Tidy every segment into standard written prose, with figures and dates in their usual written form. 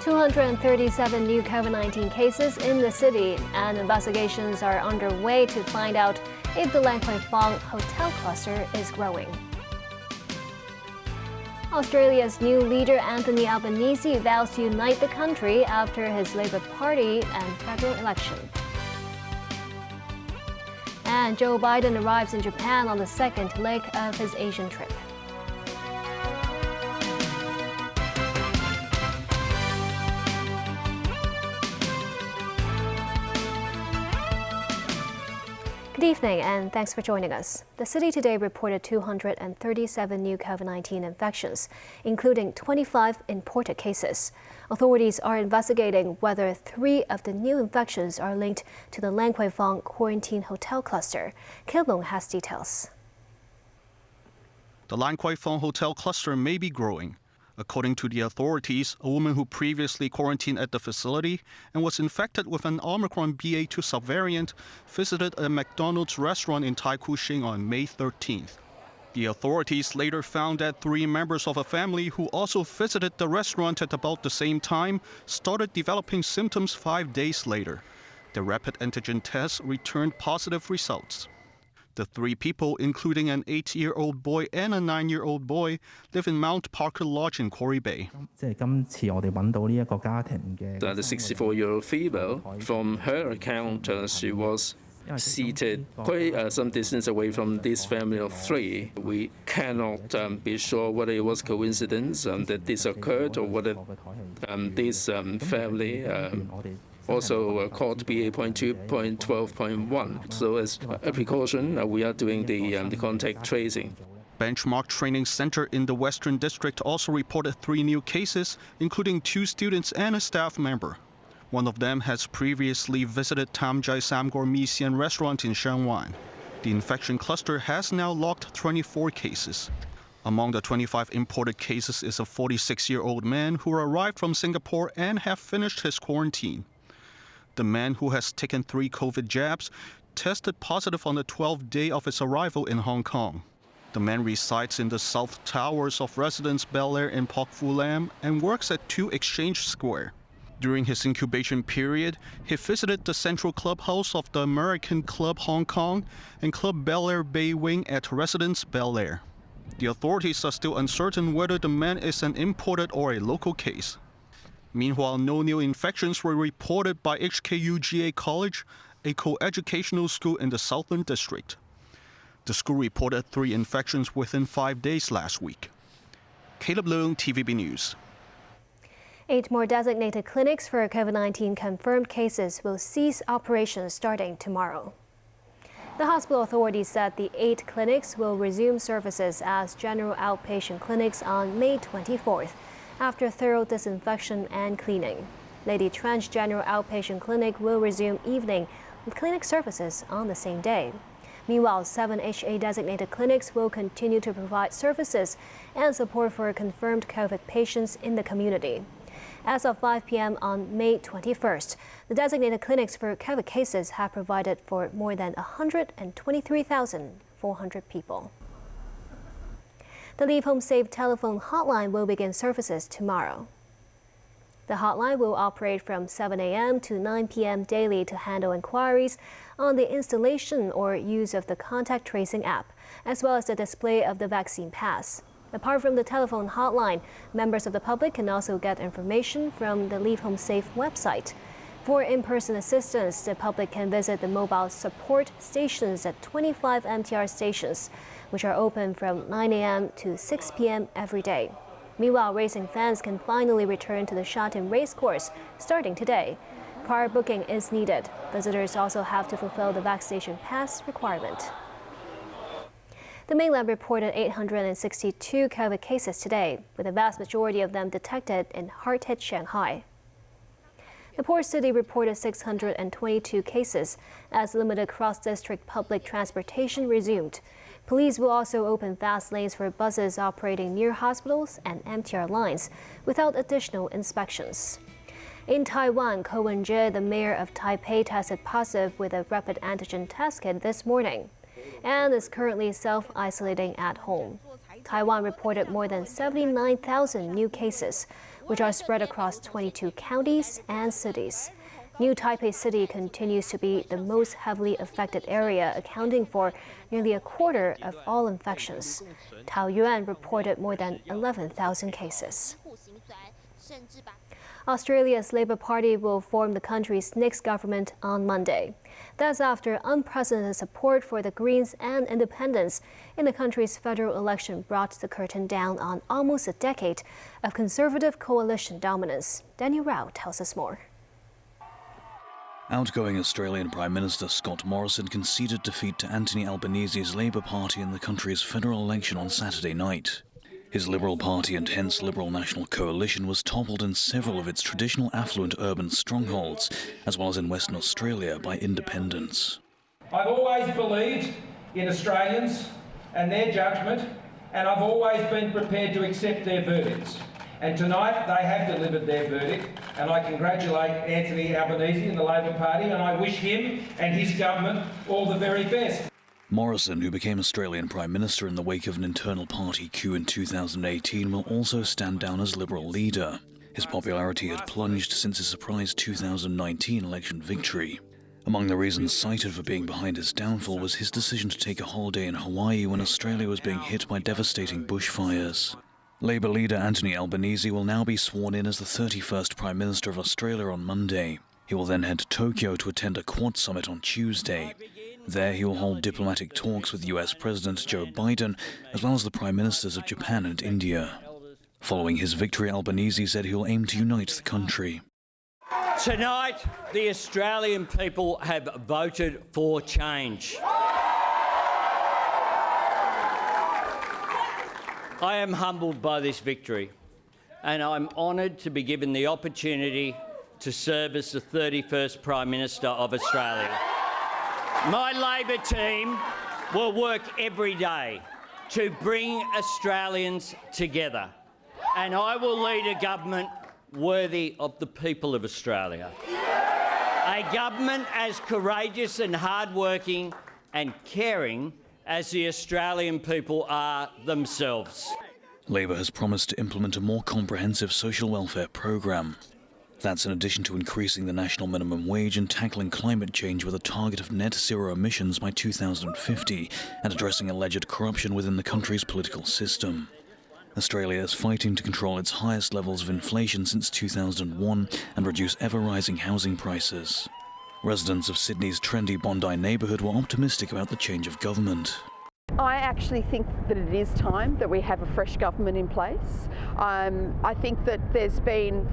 237 new COVID-19 cases in the city, and investigations are underway to find out if the Lan Kwai Fong hotel cluster is growing. Australia's new leader Anthony Albanese vows to unite the country after his Labour Party and federal election. And Joe Biden arrives in Japan on the second leg of his Asian trip. Good evening and thanks for joining us. The city today reported 237 new COVID-19 infections, including 25 imported cases. Authorities are investigating whether 3 of the new infections are linked to the Lan Kwai Fong quarantine hotel cluster. Kim Long has details. The Lan Kwai Fong hotel cluster may be growing. According to the authorities, a woman who previously quarantined at the facility and was infected with an Omicron BA.2 subvariant visited a McDonald's restaurant in Tai Kwu Shing on May 13th. The authorities later found that 3 members of a family who also visited the restaurant at about the same time started developing symptoms 5 days later. The rapid antigen test returned positive results. The 3 people, including an 8-year-old boy and a 9-year-old boy, live in Mount Parker Lodge in Quarry Bay. The 64-year-old female, from her account, she was seated quite some distance away from this family of 3. We cannot be sure whether it was coincidence that this occurred or whether this family also caught BA.2.12.1. So as a precaution, we are doing the contact tracing. Benchmark Training Center in the Western District also reported 3 new cases, including 2 students and a staff member. One of them has previously visited Tam Jai Samgor Mi Sian restaurant in Shanwan. The infection cluster has now logged 24 cases. Among the 25 imported cases is a 46-year-old man who arrived from Singapore and have finished his quarantine. The man, who has taken 3 COVID jabs, tested positive on the 12th day of his arrival in Hong Kong. The man resides in the South Towers of Residence Bel Air in Pok Fu Lam and works at 2 Exchange Square. During his incubation period, he visited the Central Clubhouse of the American Club Hong Kong and Club Bel Air Bay Wing at Residence Bel Air. The authorities are still uncertain whether the man is an imported or a local case. Meanwhile, no new infections were reported by HKUGA College, a co-educational school in the Southern District. The school reported 3 infections within 5 days last week. Caleb Leung, TVB News. 8 more designated clinics for COVID-19 confirmed cases will cease operations starting tomorrow. The hospital authorities said the 8 clinics will resume services as general outpatient clinics on May 24th. After thorough disinfection and cleaning. Lady Trench General Outpatient Clinic will resume evening with clinic services on the same day. Meanwhile, 7 HA-designated clinics will continue to provide services and support for confirmed COVID patients in the community. As of 5 p.m. on May 21st, the designated clinics for COVID cases have provided for more than 123,400 people. The Leave Home Safe telephone hotline will begin services tomorrow. The hotline will operate from 7 a.m. to 9 p.m. daily to handle inquiries on the installation or use of the contact tracing app, as well as the display of the vaccine pass. Apart from the telephone hotline, members of the public can also get information from the Leave Home Safe website. For in-person assistance, the public can visit the mobile support stations at 25 MTR stations, which are open from 9 a.m. to 6 p.m. every day. Meanwhile, racing fans can finally return to the Shatin Racecourse starting today. Prior booking is needed. Visitors also have to fulfill the vaccination pass requirement. The mainland reported 862 COVID cases today, with the vast majority of them detected in hard-hit Shanghai. The port city reported 622 cases as limited cross-district public transportation resumed. Police will also open fast lanes for buses operating near hospitals and MTR lines without additional inspections. In Taiwan, Ko Wen-je, the mayor of Taipei, tested positive with a rapid antigen test kit this morning. and is currently self-isolating at home. Taiwan reported more than 79,000 new cases, which are spread across 22 counties and cities. New Taipei City continues to be the most heavily affected area, accounting for nearly a quarter of all infections. Taoyuan reported more than 11,000 cases. Australia's Labour Party will form the country's next government on Monday. That's after unprecedented support for the Greens and Independents in the country's federal election brought the curtain down on almost a decade of Conservative coalition dominance. Daniel Rao tells us more. Outgoing Australian Prime Minister Scott Morrison conceded defeat to Anthony Albanese's Labour Party in the country's federal election on Saturday night. His Liberal Party and hence Liberal National Coalition was toppled in several of its traditional affluent urban strongholds, as well as in Western Australia, by independents. I've always believed in Australians and their judgment, and I've always been prepared to accept their verdicts. And tonight they have delivered their verdict, and I congratulate Anthony Albanese and the Labor Party, and I wish him and his government all the very best. Morrison, who became Australian Prime Minister in the wake of an internal party coup in 2018, will also stand down as Liberal leader. His popularity had plunged since his surprise 2019 election victory. Among the reasons cited for being behind his downfall was his decision to take a holiday in Hawaii when Australia was being hit by devastating bushfires. Labour leader Anthony Albanese will now be sworn in as the 31st Prime Minister of Australia on Monday. He will then head to Tokyo to attend a Quad summit on Tuesday. There he will hold diplomatic talks with US President Joe Biden, as well as the Prime Ministers of Japan and India. Following his victory, Albanese said he will aim to unite the country. Tonight, the Australian people have voted for change. I am humbled by this victory, and I'm honoured to be given the opportunity to serve as the 31st Prime Minister of Australia. My Labor team will work every day to bring Australians together, and I will lead a government worthy of the people of Australia. A government as courageous and hardworking and caring as the Australian people are themselves. Labour has promised to implement a more comprehensive social welfare programme. That's in addition to increasing the national minimum wage and tackling climate change with a target of net zero emissions by 2050 and addressing alleged corruption within the country's political system. Australia is fighting to control its highest levels of inflation since 2001 and reduce ever-rising housing prices. Residents of Sydney's trendy Bondi neighbourhood were optimistic about the change of government. I actually think that it is time that we have a fresh government in place. I think that there's been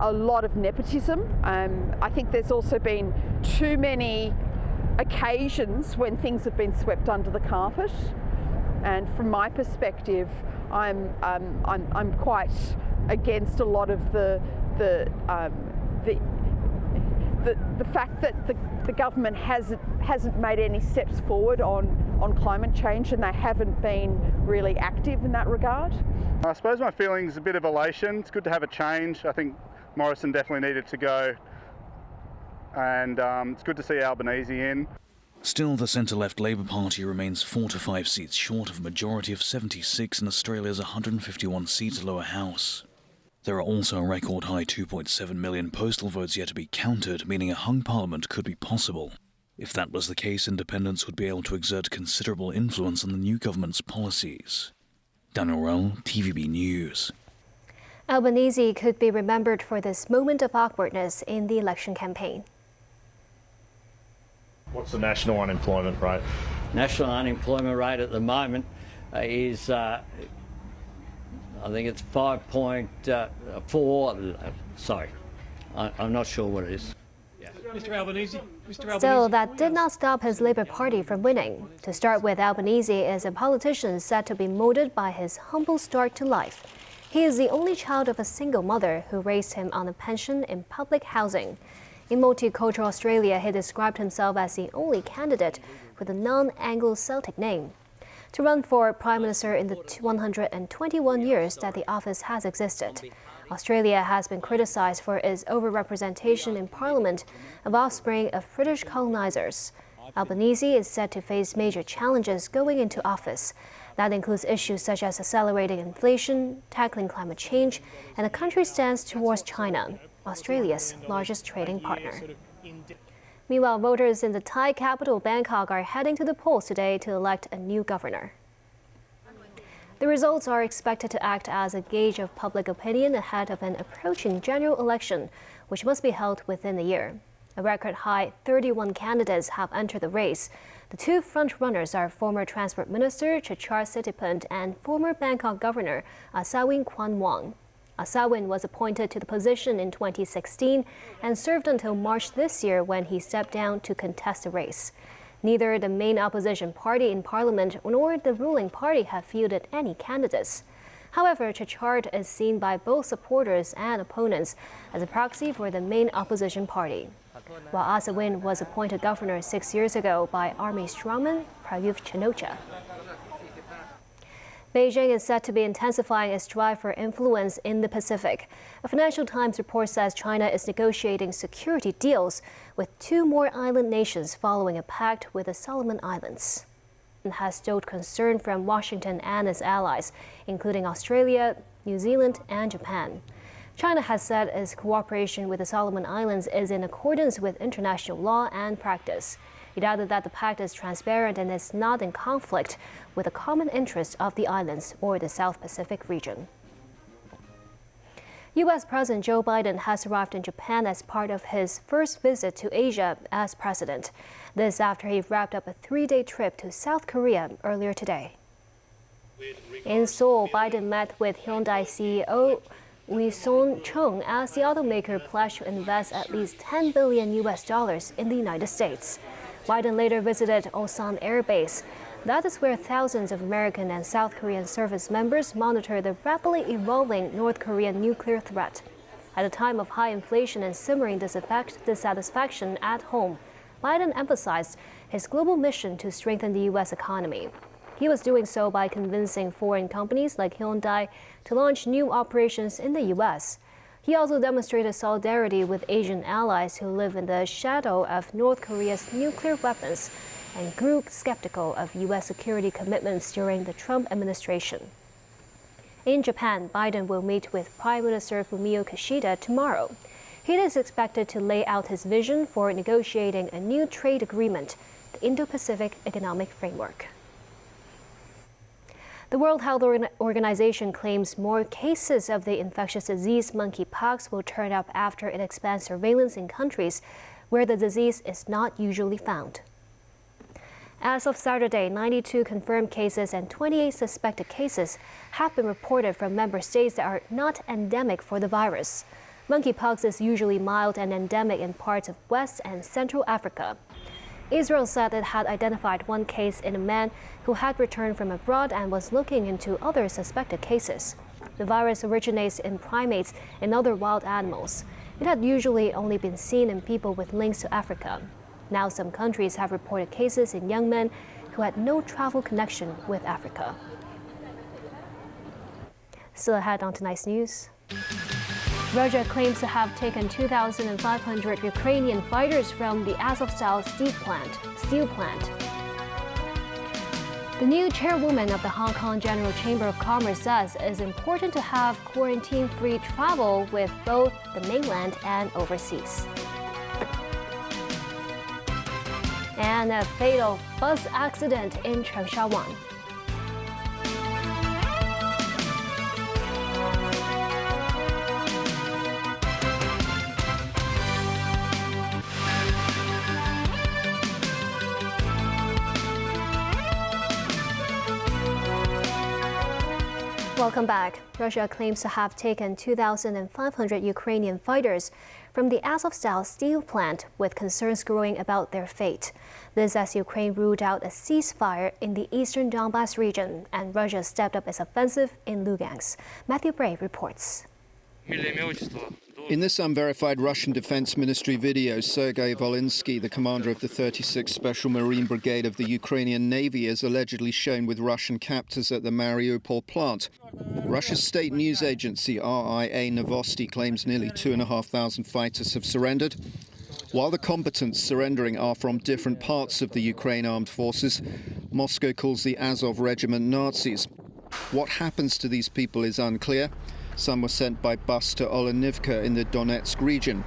a lot of nepotism. I think there's also been too many occasions when things have been swept under the carpet. And from my perspective, I'm quite against a lot of the fact that the government hasn't made any steps forward on climate change, and they haven't been really active in that regard. I suppose my feeling is a bit of elation. It's good to have a change. I think Morrison definitely needed to go, and it's good to see Albanese in. Still, the centre-left Labour Party remains 4 to 5 seats short of a majority of 76 in Australia's 151-seat lower house. There are also a record-high 2.7 million postal votes yet to be counted, meaning a hung parliament could be possible. If that was the case, independents would be able to exert considerable influence on the new government's policies. Daniel Rell, TVB News. Albanese could be remembered for this moment of awkwardness in the election campaign. What's the national unemployment rate? National unemployment rate at the moment is, I think it's 5.4. Sorry, I'm not sure what it is. Yeah. Mr. Albanese. Still, that did not stop his Labour Party from winning. To start with, Albanese is a politician said to be molded by his humble start to life. He is the only child of a single mother who raised him on a pension in public housing. In multicultural Australia, he described himself as the only candidate with a non-Anglo-Celtic name. To run for Prime Minister in the 121 years that the office has existed, Australia has been criticised for its overrepresentation in Parliament of offspring of British colonisers. Albanese is set to face major challenges going into office. That includes issues such as accelerating inflation, tackling climate change, and the country's stance towards China, Australia's largest trading partner. Meanwhile, voters in the Thai capital Bangkok are heading to the polls today to elect a new governor. The results are expected to act as a gauge of public opinion ahead of an approaching general election, which must be held within a year. A record high 31 candidates have entered the race. The two front-runners are former Transport Minister Chachar Sitiput and former Bangkok Governor Asawin Kwanwong. Asawin was appointed to the position in 2016 and served until March this year when he stepped down to contest the race. Neither the main opposition party in parliament nor the ruling party have fielded any candidates. However, Chachard is seen by both supporters and opponents as a proxy for the main opposition party. While Asawin was appointed governor 6 years ago by Army strongman Prayuth Chan-o-cha. Beijing is set to be intensifying its drive for influence in the Pacific. A Financial Times report says China is negotiating security deals with two more island nations following a pact with the Solomon Islands. It has stoked concern from Washington and its allies, including Australia, New Zealand, and Japan. China has said its cooperation with the Solomon Islands is in accordance with international law and practice. It added that the pact is transparent and is not in conflict with the common interests of the islands or the South Pacific region. U.S. President Joe Biden has arrived in Japan as part of his first visit to Asia as president. This after he wrapped up a 3-day trip to South Korea earlier today. In Seoul, Biden met with Hyundai CEO Wi Son Chung as the automaker pledged to invest at least $10 billion in the United States. Biden later visited Osan Air Base. That is where thousands of American and South Korean service members monitor the rapidly evolving North Korean nuclear threat. At a time of high inflation and simmering dissatisfaction at home, Biden emphasized his global mission to strengthen the U.S. economy. He was doing so by convincing foreign companies like Hyundai to launch new operations in the U.S. He also demonstrated solidarity with Asian allies who live in the shadow of North Korea's nuclear weapons and grew skeptical of U.S. security commitments during the Trump administration. In Japan, Biden will meet with Prime Minister Fumio Kishida tomorrow. He is expected to lay out his vision for negotiating a new trade agreement, the Indo-Pacific Economic Framework. The World Health Organization claims more cases of the infectious disease monkeypox will turn up after it expands surveillance in countries where the disease is not usually found. As of Saturday, 92 confirmed cases and 28 suspected cases have been reported from member states that are not endemic for the virus. Monkeypox is usually mild and endemic in parts of West and Central Africa. Israel said it had identified one case in a man who had returned from abroad and was looking into other suspected cases. The virus originates in primates and other wild animals. It had usually only been seen in people with links to Africa. Now some countries have reported cases in young men who had no travel connection with Africa. Still ahead on tonight's news. Russia claims to have taken 2,500 Ukrainian fighters from the Azovstal steel plant. The new chairwoman of the Hong Kong General Chamber of Commerce says it is important to have quarantine-free travel with both the mainland and overseas. And a fatal bus accident in Changsha-Wan. Welcome back. Russia claims to have taken 2,500 Ukrainian fighters from the Azovstal steel plant, with concerns growing about their fate. This as Ukraine ruled out a ceasefire in the eastern Donbas region, and Russia stepped up its offensive in Lugansk. Matthew Bray reports. In this unverified Russian Defense Ministry video, Sergei Volinsky, the commander of the 36th Special Marine Brigade of the Ukrainian Navy, is allegedly shown with Russian captors at the Mariupol plant. Russia's state news agency RIA Novosti claims nearly 2,500 fighters have surrendered. While the combatants surrendering are from different parts of the Ukraine armed forces, Moscow calls the Azov regiment Nazis. What happens to these people is unclear. Some were sent by bus to Olenivka in the Donetsk region.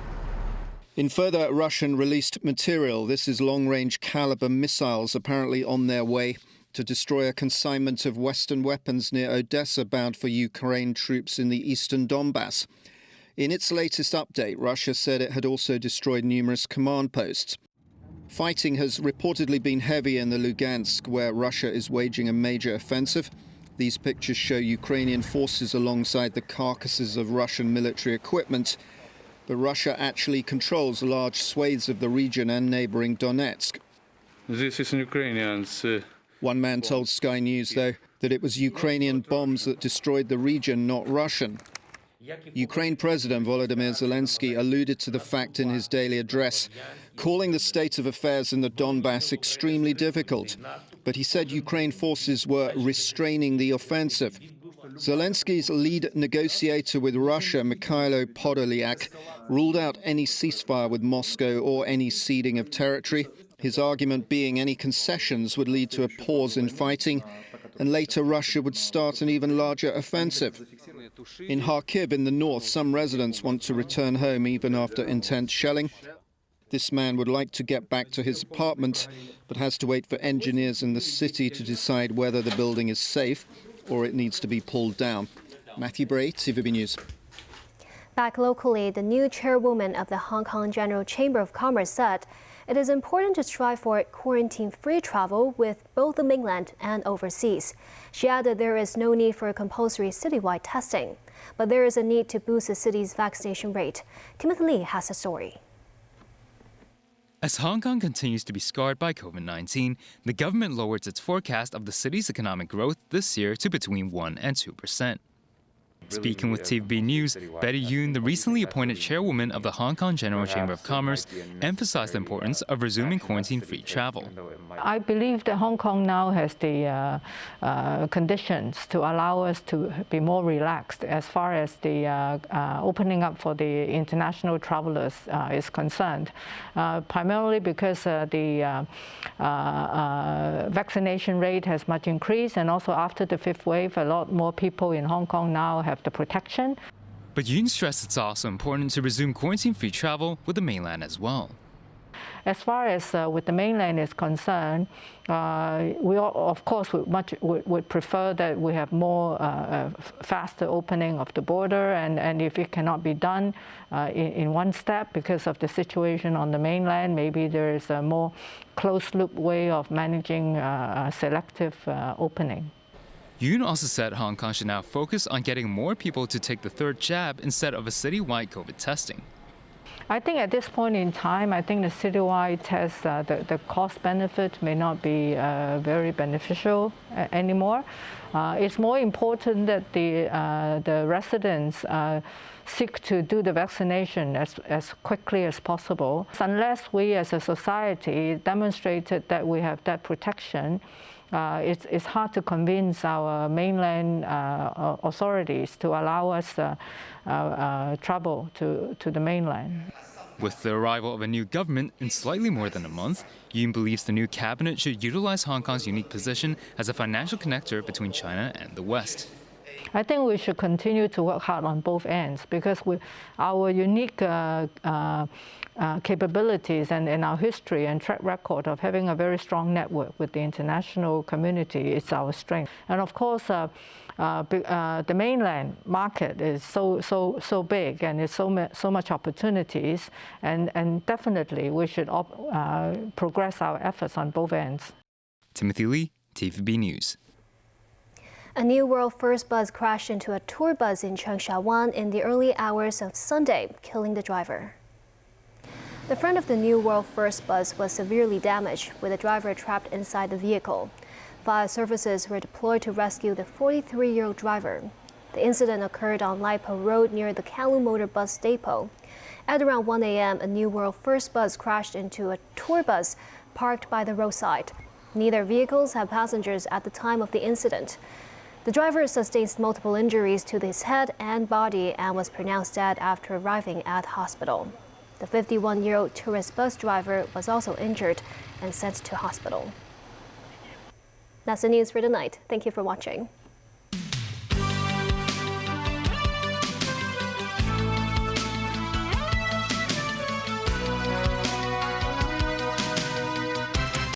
In further Russian-released material, this is long-range caliber missiles apparently on their way to destroy a consignment of Western weapons near Odessa bound for Ukraine troops in the eastern Donbass. In its latest update, Russia said it had also destroyed numerous command posts. Fighting has reportedly been heavy in the Lugansk, where Russia is waging a major offensive. These pictures show Ukrainian forces alongside the carcasses of Russian military equipment. But Russia actually controls large swathes of the region and neighboring Donetsk. This is Ukrainians. One man told Sky News, though, that it was Ukrainian bombs that destroyed the region, not Russian. Ukraine President Volodymyr Zelensky alluded to the fact in his daily address, calling the state of affairs in the Donbass extremely difficult. But he said Ukraine forces were restraining the offensive. Zelensky's lead negotiator with Russia, Mikhailo Podolyak, ruled out any ceasefire with Moscow or any ceding of territory. His argument being any concessions would lead to a pause in fighting, and later Russia would start an even larger offensive. In Kharkiv in the north, some residents want to return home even after intense shelling. This man would like to get back to his apartment, but has to wait for engineers in the city to decide whether the building is safe or it needs to be pulled down. Matthew Bray, TVB News. Back locally, the new chairwoman of the Hong Kong General Chamber of Commerce said it is important to strive for quarantine-free travel with both the mainland and overseas. She added there is no need for compulsory citywide testing, but there is a need to boost the city's vaccination rate. Timothy Lee has a story. As Hong Kong continues to be scarred by COVID-19, the government lowered its forecast of the city's economic growth this year to between 1% and 2%. Speaking with TVB News, Betty Yoon, the recently appointed chairwoman of the Hong Kong General Chamber of Commerce, emphasized the importance of resuming quarantine-free travel. I believe that Hong Kong now has the conditions to allow us to be more relaxed as far as the opening up for the international travelers is concerned, primarily because the vaccination rate has much increased, and also after the fifth wave, a lot more people in Hong Kong now have the protection. But Yoon stressed it's also important to resume quarantine-free travel with the mainland as well. As far as with the mainland is concerned, we of course would prefer that we have more faster opening of the border, and if it cannot be done in one step because of the situation on the mainland, maybe there is a more closed-loop way of managing selective opening. Yoon also said Hong Kong should now focus on getting more people to take the third jab instead of a citywide COVID testing. I think at this point in time, I think the citywide test, the cost benefit may not be very beneficial anymore. It's more important that the residents seek to do the vaccination as quickly as possible. Unless we as a society demonstrated that we have that protection, it's hard to convince our mainland authorities to allow us travel to the mainland. With the arrival of a new government in slightly more than a month, Yoon believes the new cabinet should utilize Hong Kong's unique position as a financial connector between China and the West. I think we should continue to work hard on both ends, because our unique capabilities and our history and track record of having a very strong network with the international community is our strength. And of course, the mainland market is so big, and there's so much opportunities, and definitely we should progress our efforts on both ends. Timothy Lee, TVB News. A new world first bus crashed into a tour bus in Cheung Sha in the early hours of Sunday, killing the driver. The front of the new world first bus was severely damaged, with the driver trapped inside the vehicle. Fire services were deployed to rescue the 43-year-old driver. The incident occurred on Lai Po Road near the Kowloon Motor Bus Depot. At around 1 a.m., a new world first bus crashed into a tour bus parked by the roadside. Neither vehicles had passengers at the time of the incident. The driver sustained multiple injuries to his head and body and was pronounced dead after arriving at hospital. The 51-year-old tourist bus driver was also injured and sent to hospital. That's the news for tonight. Thank you for watching.